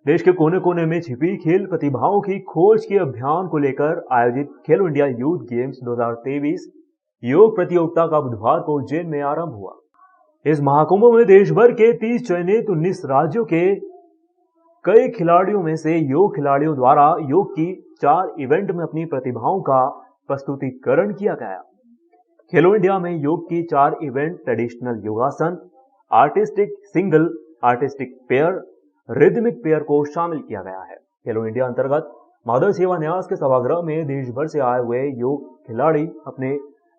देश के कोने कोने में छिपी खेल प्रतिभाओं की खोज के अभियान को लेकर आयोजित खेलो इंडिया यूथ गेम्स 2023 योग प्रतियोगिता का बुधवार को उज्जैन में आरंभ हुआ। इस महाकुंभ में देश भर के 30 चयनित 19 राज्यों के कई खिलाड़ियों में से योग खिलाड़ियों द्वारा योग की 4 इवेंट में अपनी प्रतिभाओं का प्रस्तुतिकरण किया गया। खेलो इंडिया में योग की 4 इवेंट ट्रेडिशनल योगासन, artistic single, artistic pair, rhythmic pair को शामिल किया गया है। खेलो इंडिया अंतर्गत माधव सेवा न्यास के सभागृह में देश भर से आए हुए योग खिलाड़ी अपने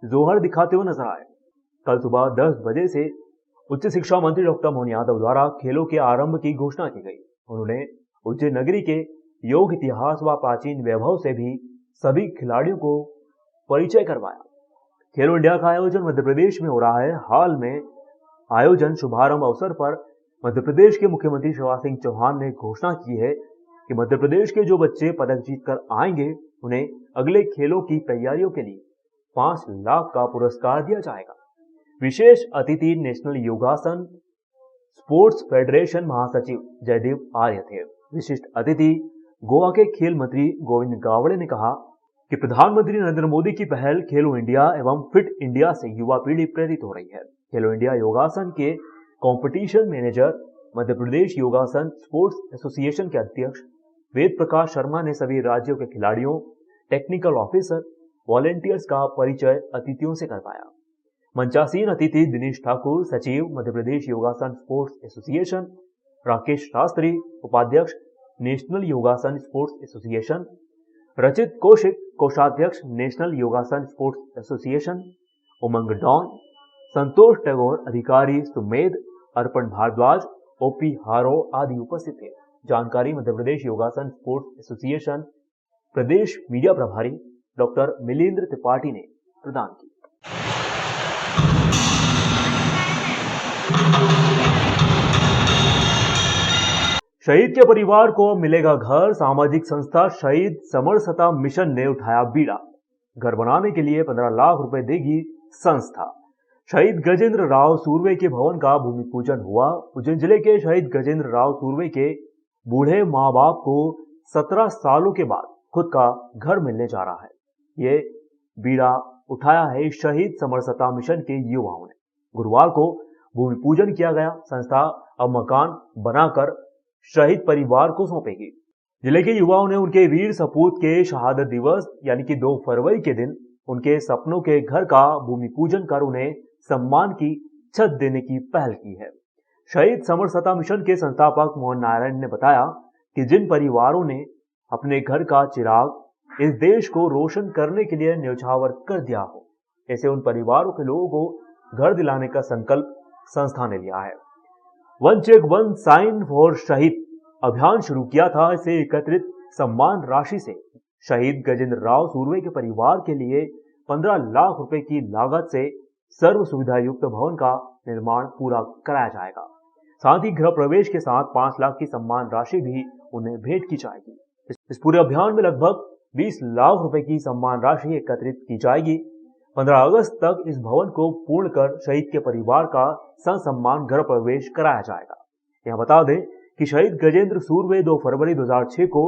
जोहर दिखाते हुए नजर आए। कल सुबह 10 बजे से उच्च शिक्षा मंत्री डॉक्टर मोहन यादव द्वारा खेलों के आरंभ की घोषणा की गई। उन्होंने उज्जैन नगरी के योग इतिहास व प्राचीन वैभव से भी सभी खिलाड़ियों को परिचय करवाया। खेलो इंडिया का आयोजन मध्य प्रदेश में हो रहा है। हाल में आयोजन शुभारंभ अवसर पर मध्य प्रदेश के मुख्यमंत्री शिवराज सिंह चौहान ने घोषणा की है कि मध्य प्रदेश के जो बच्चे पदक जीतकर आएंगे उन्हें अगले खेलों की तैयारियों के लिए 5 लाख का पुरस्कार दिया जाएगा। विशेष अतिथि नेशनल योगासन स्पोर्ट्स फेडरेशन महासचिव जयदेव आर्य थे। विशिष्ट अतिथि गोवा के खेल मंत्री गोविंद गावड़े ने कहा कि प्रधानमंत्री नरेंद्र मोदी की पहल खेलो इंडिया एवं फिट इंडिया से युवा पीढ़ी प्रेरित हो रही है। खेलो इंडिया योगासन के कंपटीशन मैनेजर, मध्य प्रदेश योगासन स्पोर्ट्स एसोसिएशन के अध्यक्ष वेद प्रकाश शर्मा ने सभी राज्यों के खिलाड़ियों, टेक्निकल ऑफिसर, वॉलेंटियर्स का परिचय अतिथियों से करवाया। मंचासीन अतिथि दिनेश ठाकुर, सचिव, मध्य प्रदेश योगासन स्पोर्ट्स एसोसिएशन, राकेश शास्त्री, उपाध्यक्ष, नेशनल योगासन स्पोर्ट्स एसोसिएशन, रचित कौशिक, कोषाध्यक्ष, नेशनल योगासन स्पोर्ट्स एसोसिएशन, उमंग डॉन, संतोष टैगोर, अधिकारी सुमेध, अर्पण भारद्वाज, ओपी हारो आदि उपस्थित थे। जानकारी मध्य प्रदेश योगासन स्पोर्ट्स एसोसिएशन प्रदेश मीडिया प्रभारी डॉक्टर मिलिंद्र त्रिपाठी ने प्रदान की। शहीद के परिवार को मिलेगा घर। सामाजिक संस्था शहीद समरसता मिशन ने उठाया बीड़ा। घर बनाने के लिए 15 लाख रुपए देगी संस्था। शहीद गजेंद्र राव सूर्वे के भवन का भूमि पूजन हुआ। उज्जैन जिले के शहीद गजेंद्र राव सूर्वे के बूढ़े माँ बाप को 17 सालों के बाद खुद का घर मिलने जा रहा है। ये बीड़ा उठाया है शहीद समरसता मिशन के युवाओं ने। गुरुवार को भूमि पूजन किया गया। संस्था अब मकान बनाकर शहीद परिवार को सौंपेगी। जिले के युवाओं ने उनके वीर सपूत के शहादत दिवस यानी कि 2 फरवरी के दिन उनके सपनों के घर का भूमि पूजन कर उन्हें सम्मान की छत देने की पहल की है। शहीद समरसता मिशन के संस्थापक मोहन नारायण ने बताया कि जिन परिवारों ने अपने घर का चिराग इस देश को रोशन करने के लिए न्यौछावर कर दिया हो, ऐसे उन परिवारों के लोगों को घर दिलाने का संकल्प संस्था ने लिया है। One check one sign for शहीद अभियान शुरू किया था। इसे एकत्रित सम्मान राशि से शहीद गजेंद्र राव सूर्वे के परिवार के लिए 15 लाख रुपए की लागत से सर्व सुविधा युक्त भवन का निर्माण पूरा कराया जाएगा। साथ ही गृह प्रवेश के साथ 5 लाख की सम्मान राशि भी उन्हें भेंट की जाएगी। इस पूरे अभियान में लगभग 20 लाख रुपए की सम्मान राशि एकत्रित की जाएगी। 15 अगस्त तक इस भवन को पूर्ण कर शहीद के परिवार का ससम्मान गृह प्रवेश कराया जाएगा। यहाँ बता दें कि शहीद गजेंद्र सूर्वे 2 फरवरी 2006 को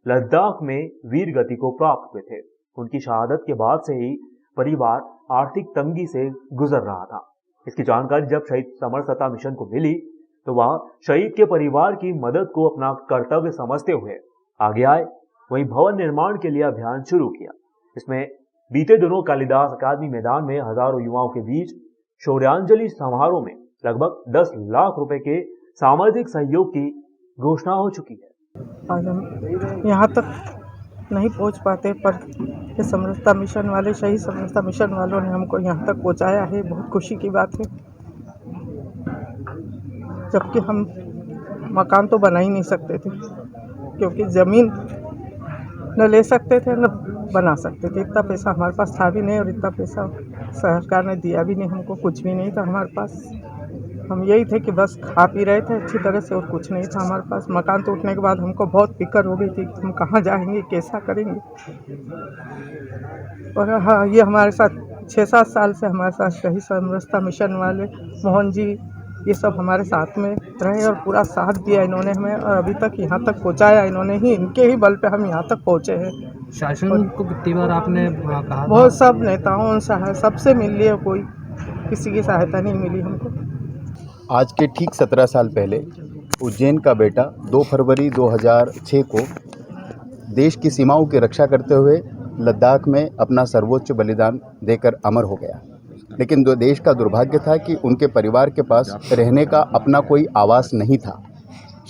लद्दाख में वीर गति को प्राप्त हुए थे। उनकी शहादत के बाद से ही परिवार आर्थिक तंगी से गुजर रहा था। इसकी जानकारी जब शहीद समरसता मिशन को मिली तो वह शहीद के परिवार की मदद को अपना कर्तव्य समझते हुए आगे आए। वहीं भवन निर्माण के लिए अभियान शुरू किया। इसमें बीते दिनों कालिदास अकादमी मैदान में हजारों युवाओं के बीच शौर्यांजलि समारोह में लगभग 10 लाख रुपए के सामाजिक सहयोग की घोषणा हो चुकी है। आज हम यहाँ तक नहीं पहुँच पाते, पर ये समरसता मिशन वाले, शहीद समरसता मिशन वालों ने हमको यहाँ तक पहुँचाया है। बहुत खुशी की बात है। जबकि हम मकान तो बना ही नहीं सकते थे, क्योंकि ज़मीन न ले सकते थे न बना सकते थे। इतना पैसा हमारे पास था भी नहीं, और इतना पैसा सरकार ने दिया भी नहीं हमको। कुछ भी नहीं था हमारे पास। हम यही थे कि बस खा पी रहे थे अच्छी तरह से, और कुछ नहीं था हमारे पास। मकान टूटने के बाद हमको बहुत फिक्र हो गई थी कि हम कहाँ जाएंगे, कैसा करेंगे। और ये हमारे साथ 6-7 साल से हमारे साथ शहीद समरसता मिशन वाले मोहन जी, ये सब हमारे साथ में रहे और पूरा साथ दिया इन्होंने हमें, और अभी तक यहाँ तक पहुँचाया इन्होंने ही, इनके ही बल पे हम यहाँ तक पहुँचे हैं। शासन को कितनी बार आपने कहा था? बहुत सब नेताओं से सबसे मिल लिए, कोई किसी की सहायता नहीं मिली हमको। आज के ठीक 17 साल पहले उज्जैन का बेटा 2 फरवरी 2006 को देश की सीमाओं की रक्षा करते हुए लद्दाख में अपना सर्वोच्च बलिदान देकर अमर हो गया। लेकिन देश का दुर्भाग्य था कि उनके परिवार के पास रहने का अपना कोई आवास नहीं था।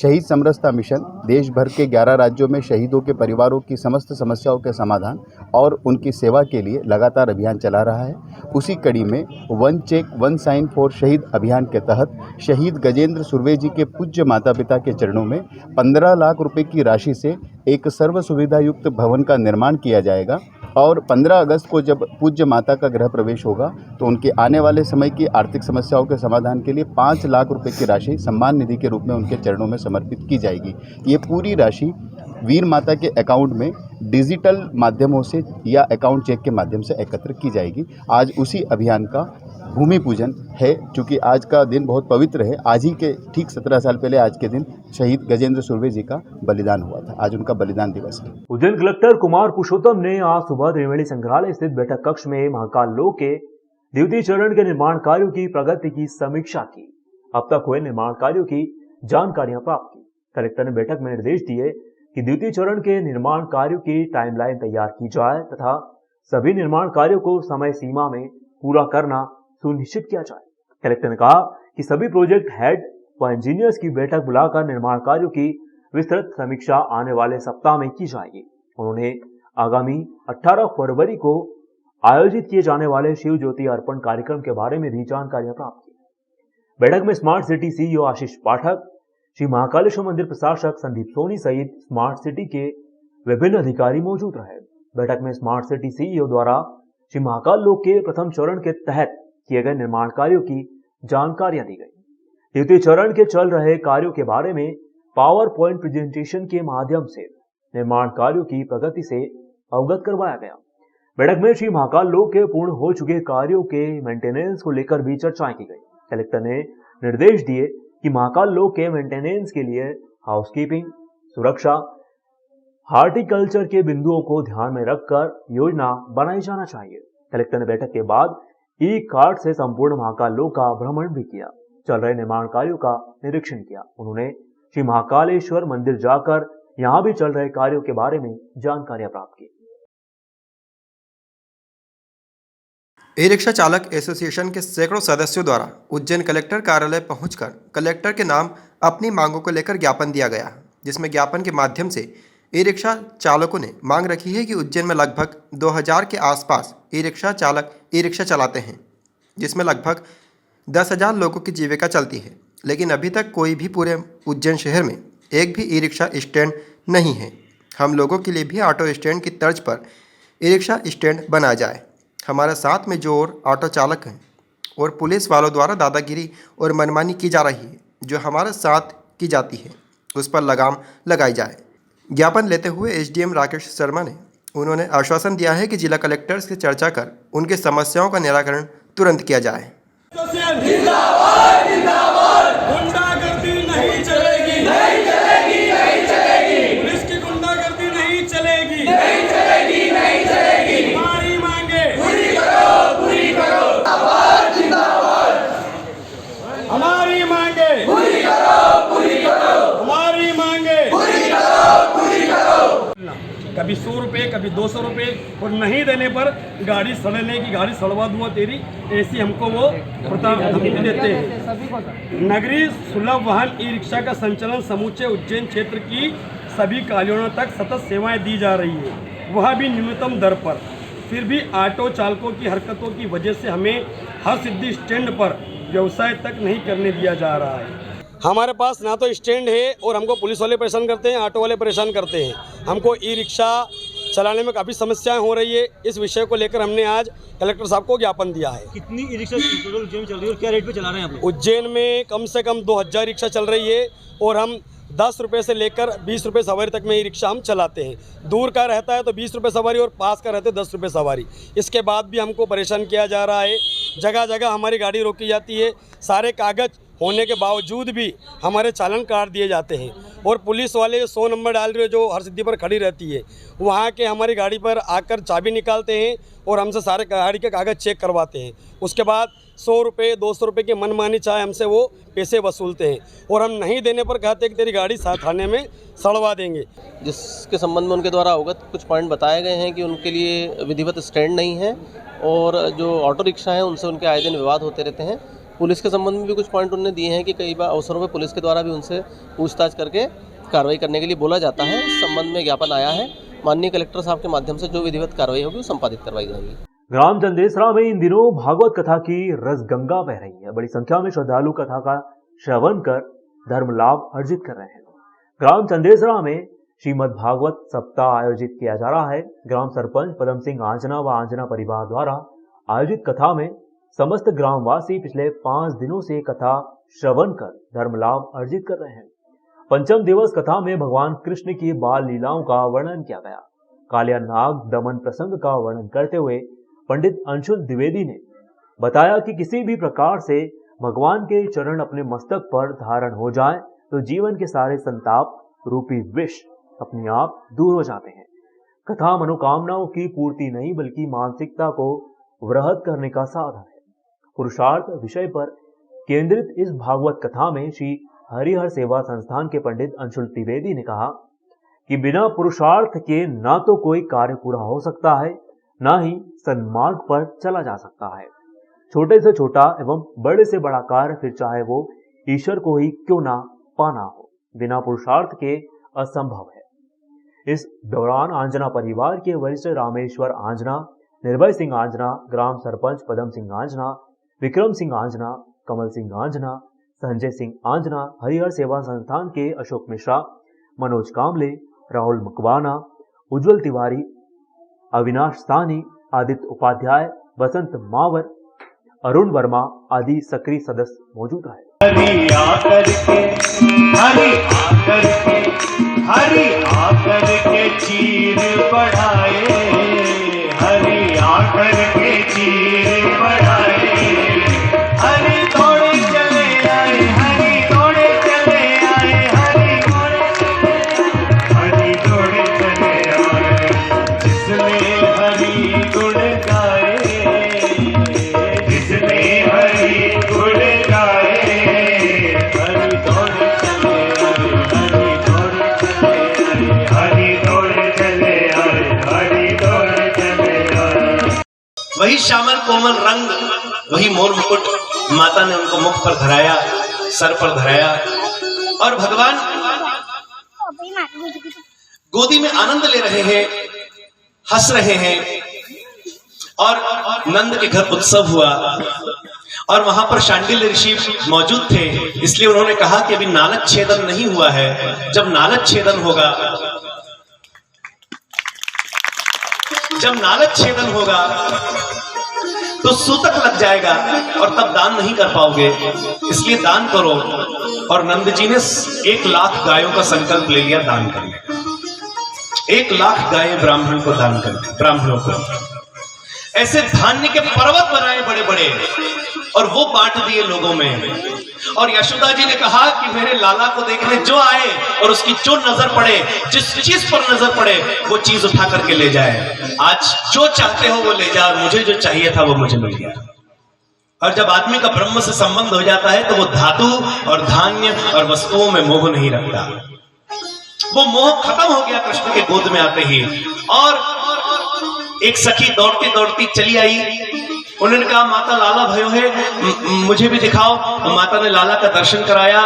शहीद समरसता मिशन देश भर के 11 राज्यों में शहीदों के परिवारों की समस्त समस्याओं के समाधान और उनकी सेवा के लिए लगातार अभियान चला रहा है। उसी कड़ी में one check one sign for शहीद अभियान के तहत शहीद गजेंद्र सुर्वे जी के पूज्य माता पिता के चरणों में 15 लाख रुपए की राशि से एक सर्व सुविधा युक्त भवन का निर्माण किया जाएगा और 15 अगस्त को जब पूज्य माता का गृह प्रवेश होगा तो उनके आने वाले समय की आर्थिक समस्याओं के समाधान के लिए 5 लाख रुपए की राशि सम्मान निधि के रूप में उनके चरणों में समर्पित की जाएगी। ये पूरी राशि वीर माता के अकाउंट में डिजिटल माध्यमों से या अकाउंट चेक के माध्यम से एकत्र की जाएगी। आज उसी अभियान का भूमि पूजन है। चूँकि आज का दिन बहुत पवित्र है, आज ही के ठीक 17 साल पहले आज के दिन शहीद गजेंद्र सुर्वे जी का बलिदान हुआ था। आज उनका बलिदान दिवस है। उज्जैन कलेक्टर कुमार पुरुषोत्तम ने आज सुबह त्रिवेणी संग्रहालय स्थित बैठक कक्ष में महाकाल लोक के द्वितीय चरण के निर्माण कार्यों की प्रगति की समीक्षा की। अब तक हुए निर्माण कार्यों की जानकारियां प्राप्त की। कलेक्टर ने बैठक में निर्देश दिए कि द्वितीय चरण के निर्माण कार्यों की टाइमलाइन तैयार की जाए तथा सभी निर्माण कार्यों को समय सीमा में पूरा करना सुनिश्चित किया जाए। कलेक्टर ने कहा कि सभी प्रोजेक्ट हेड व इंजीनियर्स की बैठक बुलाकर निर्माण कार्यों की विस्तृत समीक्षा आने वाले सप्ताह में की जाएगी। उन्होंने आगामी 18 फरवरी को आयोजित किए जाने वाले शिव ज्योति अर्पण कार्यक्रम के बारे में भी जानकारियां प्राप्त की। बैठक में स्मार्ट सिटी सीईओ आशीष पाठक, श्री महाकालेश्वर मंदिर प्रशासक संदीप सोनी सहित स्मार्ट सिटी के विभिन्न अधिकारी मौजूद रहे। बैठक में स्मार्ट सिटी सीईओ द्वारा श्री महाकाल लोक के प्रथम चरण के तहत किए गए निर्माण कार्यों की जानकारियां दी गई। द्वितीय चरण के चल रहे कार्यों के बारे में पावर पॉइंट प्रेजेंटेशन के माध्यम से निर्माण कार्यों की प्रगति से अवगत करवाया गया। बैठक में श्री महाकाल लोक के पूर्ण हो चुके कार्यों के मेंटेनेंस को लेकर भी चर्चाएं की गई। कलेक्टर ने निर्देश दिए कि महाकाल लोक के मेंटेनेंस के लिए हाउसकीपिंग, सुरक्षा, हार्टिकल्चर के बिंदुओं को ध्यान में रखकर योजना बनाई जाना चाहिए। कलेक्टर ने बैठक के बाद ई कार्ड से संपूर्ण महाकाल लोक का भ्रमण भी किया, चल रहे निर्माण कार्यों का निरीक्षण किया। उन्होंने श्री महाकालेश्वर मंदिर जाकर यहां भी चल रहे कार्यों के बारे में जानकारियां प्राप्त की। ई रिक्शा चालक एसोसिएशन के सैकड़ों सदस्यों द्वारा उज्जैन कलेक्टर कार्यालय पहुंचकर कलेक्टर के नाम अपनी मांगों को लेकर ज्ञापन दिया गया, जिसमें ज्ञापन के माध्यम से ई रिक्शा चालकों ने मांग रखी है कि उज्जैन में लगभग 2000 के आसपास ई रिक्शा चालक ई रिक्शा चलाते हैं, जिसमें लगभग 10,000 लोगों की जीविका चलती है। लेकिन अभी तक कोई भी पूरे उज्जैन शहर में एक भी ई रिक्शा स्टैंड नहीं है। हम लोगों के लिए भी ऑटो स्टैंड की तर्ज पर ई रिक्शा स्टैंड बनाया जाए। हमारे साथ में जो और ऑटो चालक हैं और पुलिस वालों द्वारा दादागिरी और मनमानी की जा रही है, जो हमारे साथ की जाती है, उस पर लगाम लगाई जाए। ज्ञापन लेते हुए एसडीएम राकेश शर्मा ने उन्होंने आश्वासन दिया है कि जिला कलेक्टर से चर्चा कर उनकी समस्याओं का निराकरण तुरंत किया जाए। जिंदाबाद जिंदाबाद, गुंडागर्दी नहीं चलेगी, नहीं चलेगी, नहीं चलेगी, पुलिस की गुंडागर्दी नहीं चलेगी, नहीं चलेगी, नहीं चलेगी। हमारी मांगे पूरी करो, पूरी करो। जिंदाबाद जिंदाबाद, हमारी मांगे पूरी करो, पूरी करो। हमारी मांगे पूरी करो, पूरी करो। कभी 100 रुपये, कभी 200 रुपये, और नहीं देने पर गाड़ी सड़ने की, गाड़ी सड़वा दूंगा तेरी, ऐसी हमको वो धमकी देते हैं। नगरीय सुलभ वाहन ई रिक्शा का संचालन समूचे उज्जैन क्षेत्र की सभी कॉलोनियों तक सतत सेवाएं दी जा रही है, वह भी न्यूनतम दर पर। फिर भी ऑटो चालकों की हरकतों की वजह से हमें हर सिद्धि स्टैंड पर व्यवसाय तक नहीं करने दिया जा रहा है। हमारे पास ना तो स्टैंड है और हमको पुलिस वाले परेशान करते हैं, ऑटो वाले परेशान करते हैं। हमको ई रिक्शा चलाने में काफ़ी समस्याएं हो रही है। इस विषय को लेकर हमने आज कलेक्टर साहब को ज्ञापन दिया है। कितनी ई रिक्शा उज्जैन में चल रही है और क्या रेट पे चला रहे हैं आप? उज्जैन में कम से कम 2000 रिक्शा चल रही है और हम 10 रुपये से लेकर 20 रुपये सवारी तक में ई रिक्शा हम चलाते हैं। दूर का रहता है तो 20 रुपये सवारी और पास का रहता है 10 रुपये सवारी। इसके बाद भी हमको परेशान किया जा रहा है। जगह जगह हमारी गाड़ी रोकी जाती है, सारे कागज़ होने के बावजूद भी हमारे चालान काट दिए जाते हैं। और पुलिस वाले 100 नंबर डाल रहे जो हर सिद्धि पर खड़ी रहती है, वहाँ के हमारी गाड़ी पर आकर चाबी निकालते हैं और हमसे सारे गाड़ी के कागज़ चेक करवाते हैं। उसके बाद 100 रुपये 200 रुपये की मनमानी चाहे हमसे वो पैसे वसूलते हैं और हम नहीं देने पर कहते हैं कि तेरी गाड़ी थाने में सड़वा देंगे। जिसके संबंध में उनके द्वारा अवगत कुछ पॉइंट बताए गए हैं कि उनके लिए विधिवत स्टैंड नहीं है और जो ऑटो रिक्शा हैं उनसे उनके आए दिन विवाद होते रहते हैं। पुलिस के संबंध में भी कुछ पॉइंट उन्होंने दिए हैं कि कई बार अवसरों पर पुलिस के द्वारा भी उनसे पूछताछ करके कार्रवाई करने के लिए बोला जाता है। इस संबंध में ज्ञापन आया है, माननीय कलेक्टर साहब के माध्यम से जो विधिवत कार्रवाई होगी वो संपादित करवाई जाएगी। ग्राम चंदेसरा में इन दिनों भागवत कथा की रसगंगा बह रही है। बड़ी संख्या में श्रद्धालु कथा का श्रवण कर धर्म लाभ अर्जित कर रहे हैं। ग्राम चंदेसरा में श्रीमद् भागवत सप्ताह आयोजित किया जा रहा है। ग्राम सरपंच पदम सिंह आंजना व आंजना परिवार द्वारा आयोजित कथा में समस्त ग्रामवासी पिछले 5 दिनों से कथा श्रवण कर धर्म लाभ अर्जित कर रहे हैं। पंचम दिवस कथा में भगवान कृष्ण की बाल लीलाओं का वर्णन किया गया। कालिया नाग दमन प्रसंग का वर्णन करते हुए पंडित अंशुल द्विवेदी ने बताया कि किसी भी प्रकार से भगवान के चरण अपने मस्तक पर धारण हो जाए तो जीवन के सारे संताप रूपी विष अपने आप दूर हो जाते हैं। कथा मनोकामनाओं की पूर्ति नहीं बल्कि मानसिकता को वृहत करने का साधन है। पुरुषार्थ विषय पर केंद्रित इस भागवत कथा में श्री हरिहर सेवा संस्थान के पंडित अंशुल द्विवेदी ने कहा कि बिना पुरुषार्थ के ना तो कोई कार्य पूरा हो सकता है, ना ही सन्मार्ग पर चला जा सकता है। छोटे से छोटा एवं बड़े से बड़ा कार्य, फिर चाहे वो ईश्वर को ही क्यों ना पाना हो, बिना पुरुषार्थ के असंभव है। इस दौरान आंजना परिवार के वरिष्ठ रामेश्वर आंजना, निर्भय सिंह आंजना, ग्राम सरपंच पदम सिंह आंजना, विक्रम सिंह आंजना, कमल सिंह आंजना, संजय सिंह आंजना, हरिहर सेवा संस्थान के अशोक मिश्रा, मनोज कामले, राहुल मकवाना, उज्जवल तिवारी, अविनाश सानी, आदित्य उपाध्याय, बसंत मावर, अरुण वर्मा आदि सक्रिय सदस्य मौजूद रहे। हरि आकर के चीर बढ़ाए, हरि आकर के चीर बढ़ाए, हरि दौड़े चले आए, हरि दौड़े चले आए, हरि दौड़े चले आए, जिसने हरि गुण गाए, जिसने हरि गुण गाए, हरि दौड़े चले आए, हरि दौड़े चले आए, हरि दौड़े चले आए। वही श्यामल कोमल रंग, वही मोर मुकुट माता ने उनको मुख पर धराया, सर पर धराया और भगवान गोदी में आनंद ले रहे हैं, हंस रहे हैं। और नंद के घर उत्सव हुआ और वहां पर शांडिल्य ऋषि मौजूद थे, इसलिए उन्होंने कहा कि अभी नालक छेदन नहीं हुआ है। जब नालक छेदन होगा, जब नालक छेदन होगा तो सूतक लग जाएगा और तब दान नहीं कर पाओगे, इसलिए दान करो। और नंद जी ने 1 लाख गायों का संकल्प ले लिया दान करने का। 1 लाख गायें ब्राह्मण को दान करने, ब्राह्मणों को। ऐसे धान्य के पर्वत बनाए बड़े बड़े और वो बांट दिए लोगों में। और यशोदा जी ने कहा कि मेरे लाला को देखने जो आए और उसकी जो नजर पड़े, जिस चीज पर नजर पड़े वो चीज उठा करके ले जाए। आज जो चाहते हो वो ले जाओ, मुझे जो चाहिए था वो मुझे मिल गया। और जब आदमी का ब्रह्म से संबंध हो जाता है तो वो धातु और धान्य और वस्तुओं में मोह नहीं रखता। वो मोह खत्म हो गया कृष्ण के गोद में आते ही। और एक सखी दौड़ती दौड़ती चली आई, उन्होंने कहा माता लाला भयो है, मुझे भी दिखाओ। माता ने लाला का दर्शन कराया